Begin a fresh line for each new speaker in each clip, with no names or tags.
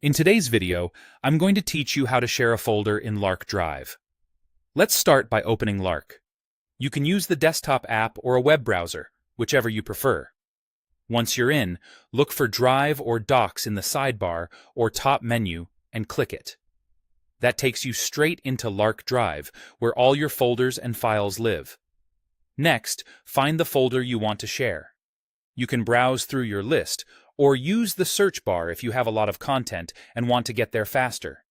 In today's video, I'm going to teach you how to share a folder in Lark Drive. Let's start by opening Lark. You can use the desktop app or a web browser, whichever you prefer. Once you're in, look for Drive or Docs in the sidebar or top menu and click it. That takes you straight into Lark Drive, where all your folders and files live. Next, find the folder you want to share. You can browse through your list, or use the search bar if you have a lot of content and want to get there faster.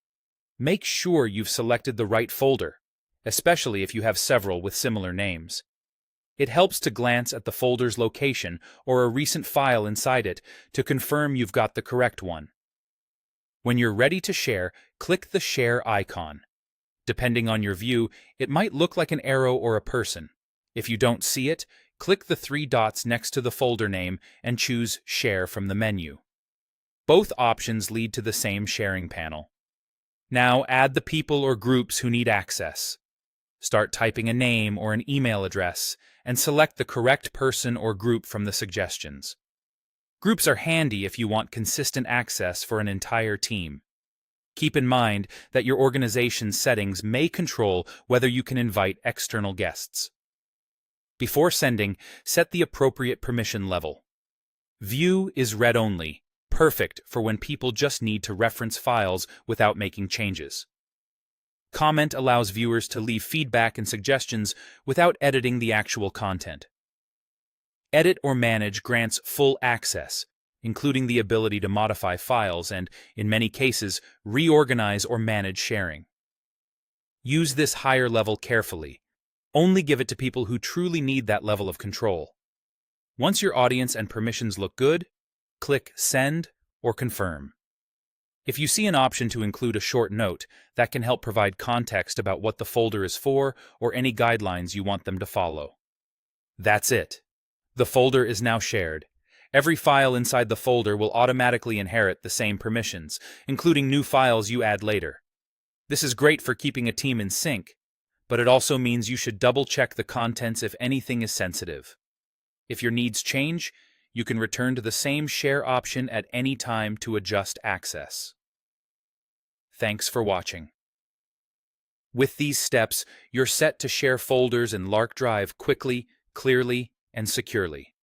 Make sure you've selected the right folder, especially if you have several with similar names. It helps to glance at the folder's location or a recent file inside it to confirm you've got the correct one. When you're ready to share, click the Share icon. Depending on your view, it might look like an arrow or a person. If you don't see it, click the three dots next to the folder name and choose Share from the menu. Both options lead to the same sharing panel. Now add the people or groups who need access. Start typing a name or an email address and select the correct person or group from the suggestions. Groups are handy if you want consistent access for an entire team. Keep in mind that your organization's settings may control whether you can invite external guests. Before sending, set the appropriate permission level. View is read only, perfect for when people just need to reference files without making changes. Comment allows viewers to leave feedback and suggestions without editing the actual content. Edit or manage grants full access, including the ability to modify files and, in many cases, reorganize or manage sharing. Use this higher level carefully. Only give it to people who truly need that level of control. Once your audience and permissions look good, click Send or Confirm. If you see an option to include a short note, that can help provide context about what the folder is for or any guidelines you want them to follow. That's it. The folder is now shared. Every file inside the folder will automatically inherit the same permissions, including new files you add later. This is great for keeping a team in sync, but it also means you should double-check the contents if anything is sensitive. If your needs change, you can return to the same share option at any time to adjust access. Thanks for watching. With these steps, you're set to share folders in Lark Drive quickly, clearly, and securely.